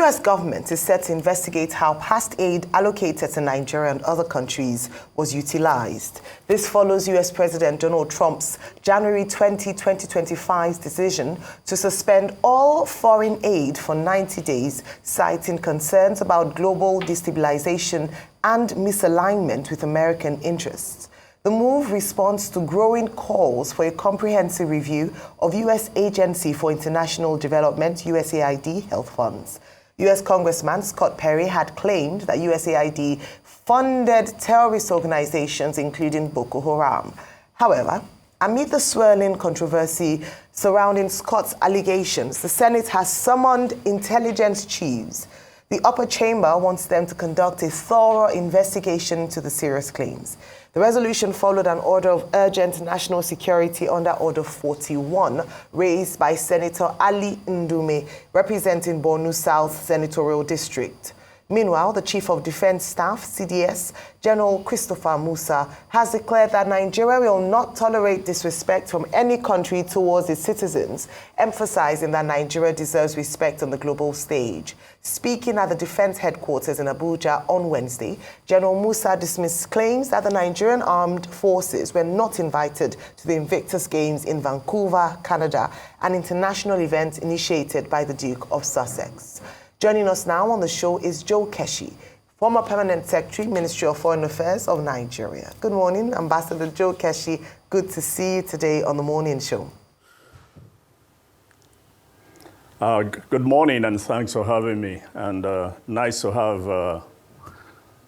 U.S. government is set to investigate how past aid allocated to Nigeria and other countries was utilized. This follows U.S. President Donald Trump's January 20, 2025 decision to suspend all foreign aid for 90 days, citing concerns about global destabilization and misalignment with American interests. The move responds to growing calls for a comprehensive review of U.S. Agency for International Development, USAID, health funds. U.S. Congressman Scott Perry had claimed that USAID funded terrorist organizations, including Boko Haram. However, amid the swirling controversy surrounding Scott's allegations, the Senate has summoned intelligence chiefs. The upper chamber wants them to conduct a thorough investigation into the serious claims. The resolution followed an order of urgent national security under Order 41, raised by Senator Ali Ndume, representing Borno South Senatorial District. Meanwhile, the Chief of Defense Staff, CDS, General Christopher Musa, has declared that Nigeria will not tolerate disrespect from any country towards its citizens, emphasizing that Nigeria deserves respect on the global stage. Speaking at the defense headquarters in Abuja on Wednesday, General Musa dismissed claims that the Nigerian armed forces were not invited to the Invictus Games in Vancouver, Canada, an international event initiated by the Duke of Sussex. Joining us now on the show is Keshi, former Permanent Secretary, Ministry of Foreign Affairs of Nigeria. Good morning, Ambassador Keshi. Good to see you today on the morning show. Good morning, and thanks for having me. And nice to have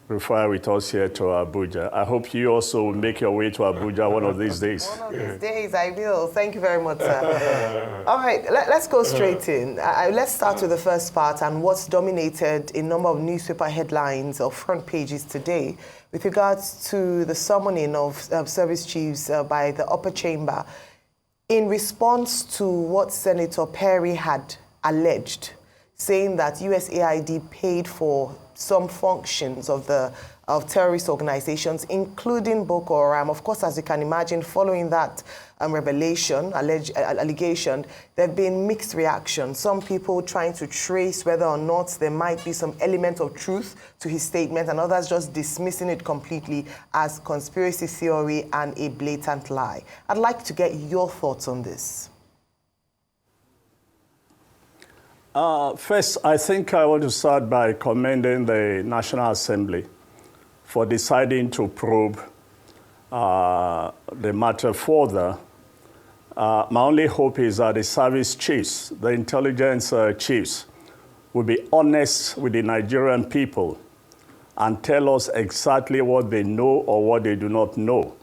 Rufai with us here to Abuja. I hope you also will make your way to Abuja one of these days. One of these days, I will. Thank you very much, sir. All right, let's go straight in. Let's start with the first part and what's dominated a number of newspaper headlines or front pages today with regards to the summoning of service chiefs by the upper chamber in response to what Senator Perry had alleged, saying that USAID paid for some functions of terrorist organizations, including Boko Haram. Of course, as you can imagine, following that allegation, there have been mixed reactions. Some people trying to trace whether or not there might be some element of truth to his statement, and others just dismissing it completely as conspiracy theory and a blatant lie. I'd like to get your thoughts on this. First, I think I want to start by commending the National Assembly for deciding to probe the matter further. My only hope is that the service chiefs, the intelligence chiefs, will be honest with the Nigerian people and tell us exactly what they know or what they do not know.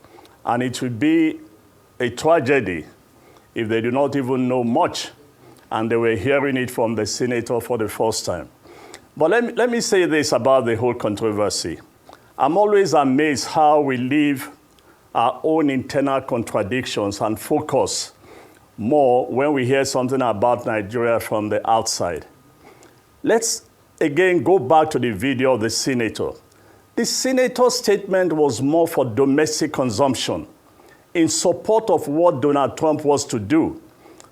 And it would be a tragedy if they do not even know much and they were hearing it from the senator for the first time. But let me say this about the whole controversy. I'm always amazed how we leave our own internal contradictions and focus more when we hear something about Nigeria from the outside. Let's again go back to the video of the senator. The senator's statement was more for domestic consumption in support of what Donald Trump was to do.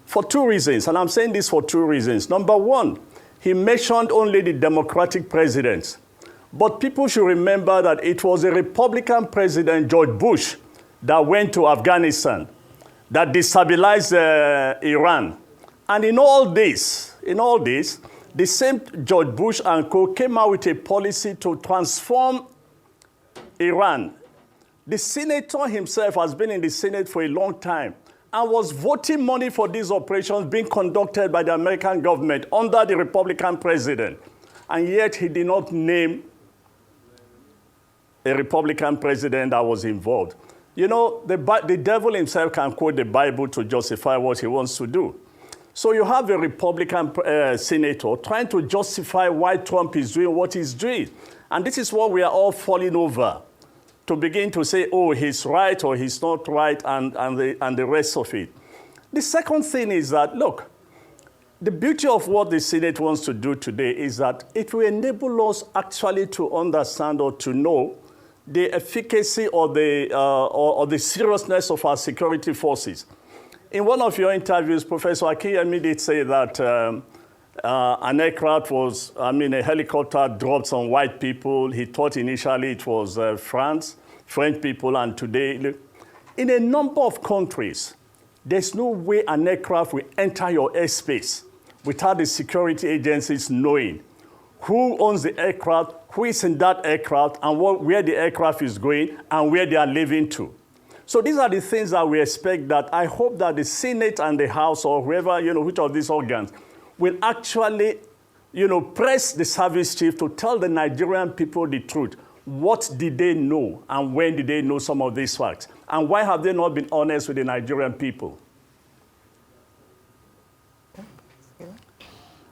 For two reasons, and I'm saying this for two reasons. Number one, he mentioned only the Democratic presidents. But people should remember that it was a Republican president, George Bush, that went to Afghanistan, that destabilized Iran. And in all this, the same George Bush and co came out with a policy to transform Iran. The senator himself has been in the Senate for a long time and was voting money for these operations being conducted by the American government under the Republican president. And yet he did not name a Republican president that was involved. You know, the devil himself can quote the Bible to justify what he wants to do. So you have a Republican senator trying to justify why Trump is doing what he's doing. And this is what we are all falling over, to begin to say, oh, he's right or he's not right, and the rest of it. The second thing is that, look, the beauty of what the Senate wants to do today is that it will enable us actually to understand or to know the efficacy or the seriousness of our security forces. In one of your interviews, Professor Akiyemi did say that An aircraft was, a helicopter dropped some white people. He thought initially it was French people, and today, in a number of countries, there's no way an aircraft will enter your airspace without the security agencies knowing who owns the aircraft, who is in that aircraft, and where the aircraft is going, and where they are leaving to. So these are the things that we expect that I hope that the Senate and the House, or whoever, which of these organs, will actually, press the service chief to tell the Nigerian people the truth. What did they know, and when did they know some of these facts? And why have they not been honest with the Nigerian people?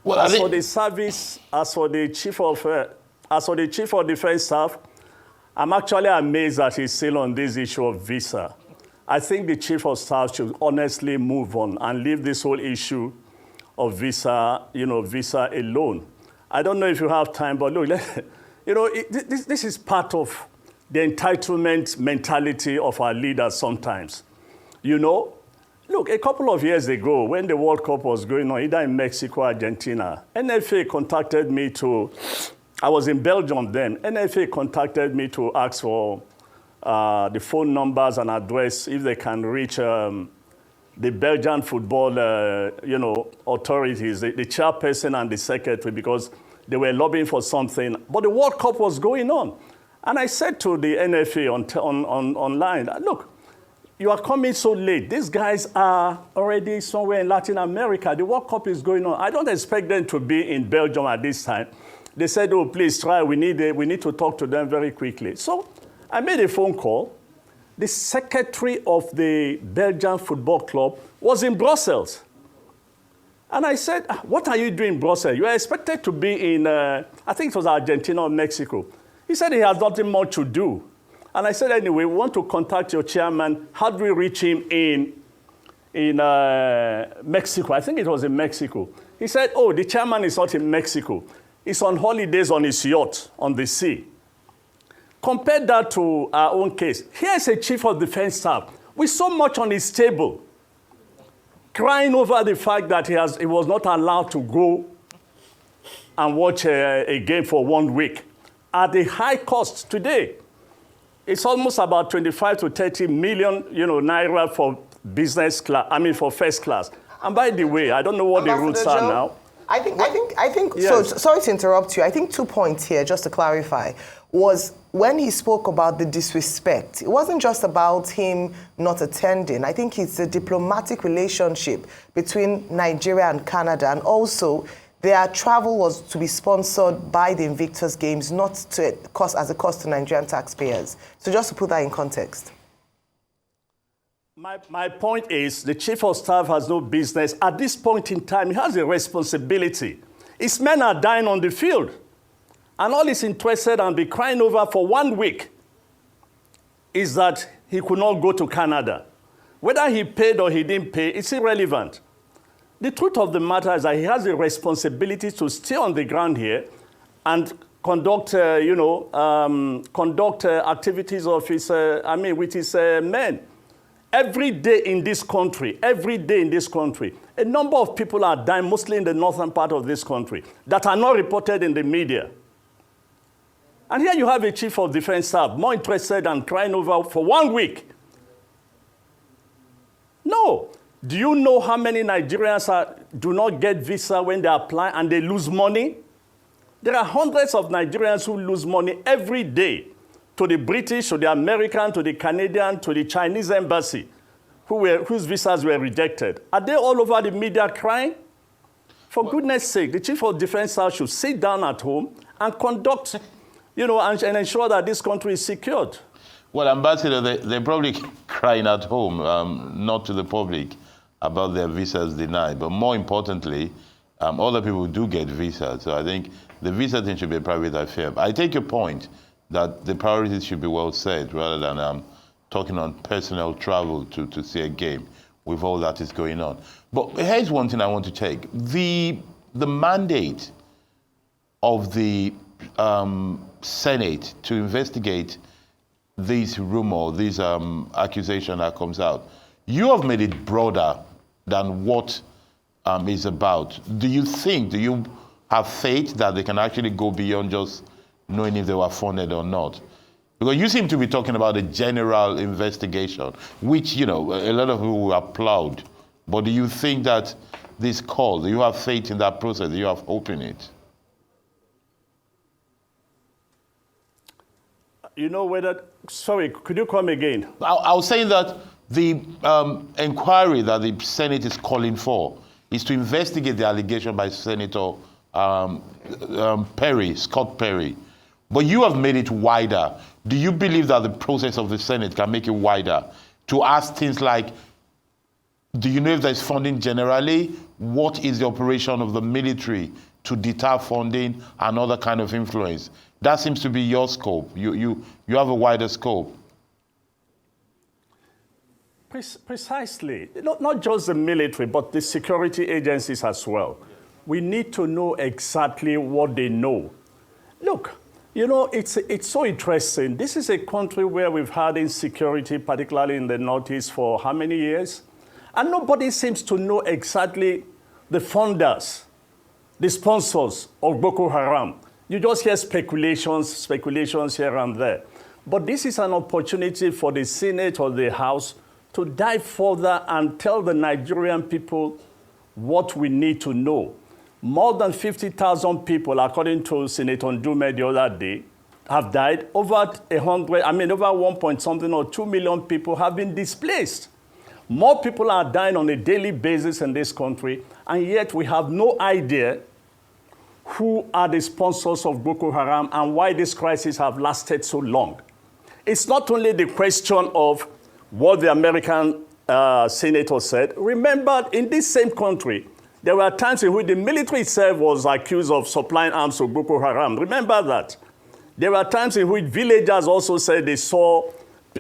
Well, as for the service, as for the chief of defense staff, I'm actually amazed that he's still on this issue of visa. I think the chief of staff should honestly move on and leave this whole issue of visa, visa alone. I don't know if you have time, but look, this is part of the entitlement mentality of our leaders sometimes. Look, a couple of years ago, when the World Cup was going on, either in Mexico or Argentina, NFA contacted me I was in Belgium then. NFA contacted me to ask for the phone numbers and address if they can reach the Belgian football, authorities, the chairperson and the secretary, because they were lobbying for something. But the World Cup was going on. And I said to the NFA online, look, you are coming so late. These guys are already somewhere in Latin America. The World Cup is going on. I don't expect them to be in Belgium at this time. They said, oh, please try. We need to talk to them very quickly. So I made a phone call. The secretary of the Belgian football club was in Brussels. And I said, what are you doing in Brussels? You are expected to be in, I think it was Argentina or Mexico. He said he has nothing more to do. And I said, anyway, we want to contact your chairman. How do we reach him in Mexico? I think it was in Mexico. He said, oh, the chairman is not in Mexico. He's on holidays on his yacht on the sea. Compare that to our own case. Here's a chief of defense staff with so much on his table, crying over the fact that he was not allowed to go and watch a game for 1 week at a high cost today. It's almost about 25 to 30 million, naira for business class. For first class. And by the way, I don't know what the rules are now. I think. Yes. So sorry to interrupt you. I think 2 points here, just to clarify, was when he spoke about the disrespect. It wasn't just about him not attending. I think it's a diplomatic relationship between Nigeria and Canada, and also their travel was to be sponsored by the Invictus Games, not to cost as a cost to Nigerian taxpayers. So just to put that in context. My point is the chief of staff has no business. At this point in time, he has a responsibility. His men are dying on the field. And all he's interested and be crying over for 1 week is that he could not go to Canada. Whether he paid or he didn't pay, it's irrelevant. The truth of the matter is that he has a responsibility to stay on the ground here and conduct, activities of his, with his men. Every day in this country, a number of people are dying, mostly in the northern part of this country, that are not reported in the media. And here you have a chief of defense staff more interested and crying over for 1 week. No. Do you know how many Nigerians do not get visa when they apply and they lose money? There are hundreds of Nigerians who lose money every day to the British, to the American, to the Canadian, to the Chinese embassy, whose visas were rejected. Are they all over the media crying? For goodness sake, the chief of defense staff should sit down at home and conduct, and ensure that this country is secured. Well, Ambassador, they're probably crying at home, not to the public, about their visas denied. But more importantly, other people do get visas. So I think the visa thing should be a private affair. I take your point that the priorities should be well set rather than talking on personal travel to see a game with all that is going on. But here's one thing I want to take. The mandate of the Senate to investigate this rumor, this accusation that comes out, you have made it broader than what is about. Do you have faith that they can actually go beyond just knowing if they were funded or not? Because you seem to be talking about a general investigation, which, a lot of people will applaud. But do you think that this call, do you have faith in that process? Do you have hope in it? Sorry, could you come again? I was saying that the inquiry that the Senate is calling for is to investigate the allegation by Senator Scott Perry. But you have made it wider. Do you believe that the process of the Senate can make it wider to ask things like, do you know if there's funding generally? What is the operation of the military to deter funding and other kind of influence? That seems to be your scope. You have a wider scope. Precisely. Not just the military, but the security agencies as well. We need to know exactly what they know. Look, it's so interesting. This is a country where we've had insecurity, particularly in the Northeast, for how many years? And nobody seems to know exactly the funders, the sponsors of Boko Haram. You just hear speculations here and there. But this is an opportunity for the Senate or the House to dive further and tell the Nigerian people what we need to know. More than 50,000 people, according to Senator Ndume the other day, have died. Over 1 point something or 2 million people have been displaced. More people are dying on a daily basis in this country, and yet we have no idea who are the sponsors of Boko Haram and why this crisis have lasted so long. It's not only the question of what the American senator said. Remember, in this same country, there were times in which the military itself was accused of supplying arms to Boko Haram. Remember that. There were times in which villagers also said they saw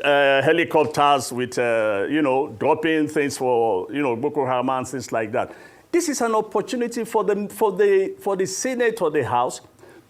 helicopters with, dropping things for, Boko Haram and things like that. This is an opportunity for the Senate or the House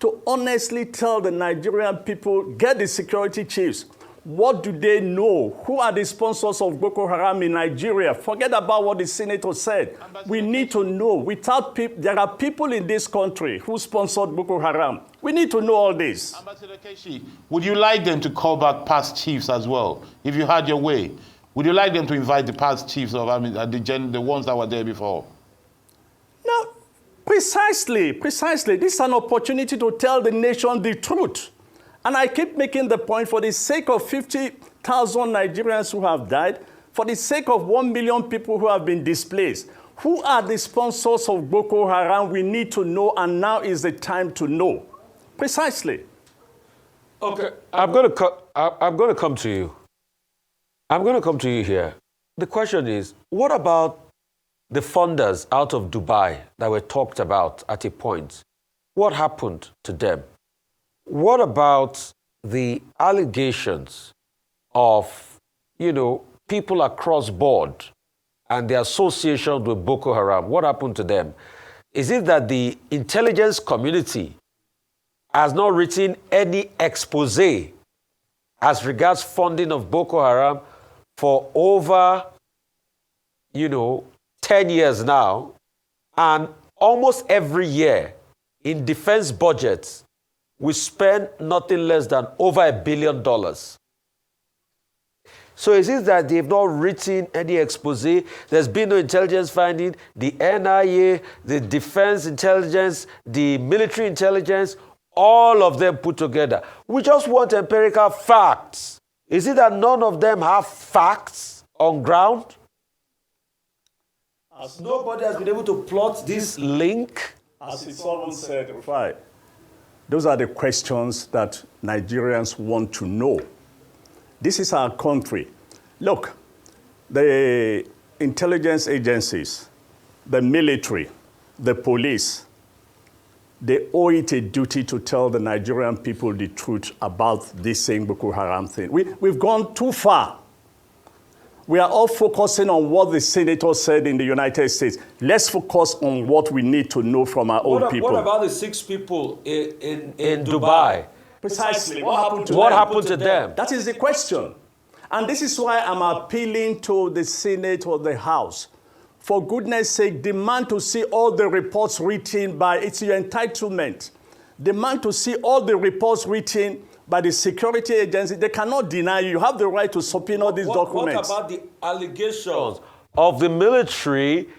to honestly tell the Nigerian people, get the security chiefs. What do they know? Who are the sponsors of Boko Haram in Nigeria? Forget about what the senator said. We need to know. Without people, there are people in this country who sponsored Boko Haram. We need to know all this. Ambassador Keshi, would you like them to call back past chiefs as well, if you had your way? Would you like them to invite the past chiefs of the ones that were there before? No, precisely. This is an opportunity to tell the nation the truth. And I keep making the point, for the sake of 50,000 Nigerians who have died, for the sake of 1 million people who have been displaced, who are the sponsors of Boko Haram? We need to know, and now is the time to know. Precisely. Okay, I'm going to come to you. I'm going to come to you here. The question is, what about the funders out of Dubai that were talked about at a point? What happened to them? What about the allegations of, people across board and the association with Boko Haram? What happened to them? Is it that the intelligence community has not written any expose as regards funding of Boko Haram for over, 10 years now, and almost every year in defense budgets, we spend nothing less than over $1 billion. So is it that they've not written any expose? There's been no intelligence finding. The NIA, the defense intelligence, the military intelligence, all of them put together. We just want empirical facts. Is it that none of them have facts on ground? As nobody has been able to plot this link? As someone said, right. Those are the questions that Nigerians want to know. This is our country. Look, the intelligence agencies, the military, the police, they owe it a duty to tell the Nigerian people the truth about this same Boko Haram thing. We've gone too far. We are all focusing on what the senator said in the United States. Let's focus on what we need to know from our own people. What about the 6 people in Dubai? Precisely. What happened to them? That is the question. And this is why I'm appealing to the Senate or the House. For goodness sake, demand to see all the reports written by, it's your entitlement. Demand to see all the reports written by the security agency. They cannot deny you. You have the right to subpoena these documents. What about the allegations of the military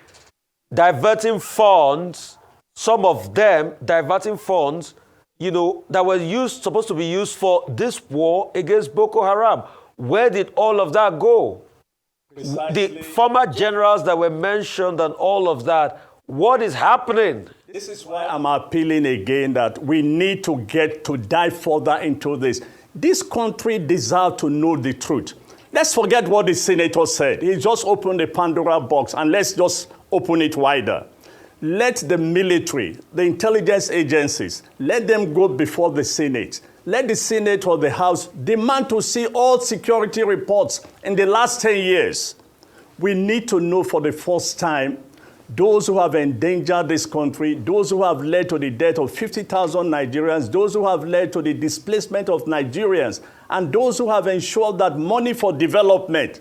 diverting funds, some of them diverting funds, that were supposed to be used for this war against Boko Haram? Where did all of that go? Precisely. The former generals that were mentioned and all of that, what is happening? This is why I'm appealing again that we need to dive further into this. This country deserves to know the truth. Let's forget what the senator said. He just opened the Pandora box, and let's just open it wider. Let the military, the intelligence agencies, let them go before the Senate. Let the Senate or the House demand to see all security reports in the last 10 years. We need to know for the first time those who have endangered this country, those who have led to the death of 50,000 Nigerians, those who have led to the displacement of Nigerians, and those who have ensured that money for development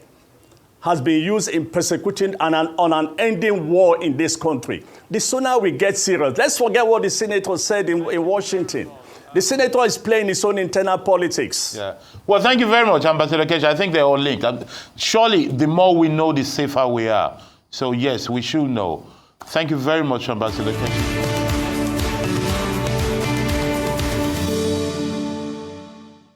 has been used in persecuting an unending war in this country. The sooner we get serious. Let's forget what the senator said in Washington. The senator is playing his own internal politics. Yeah. Well, thank you very much, Ambassador Keshi. I think they're all linked. Surely, the more we know, the safer we are. So, yes, we should know. Thank you very much, Ambassador Keshi.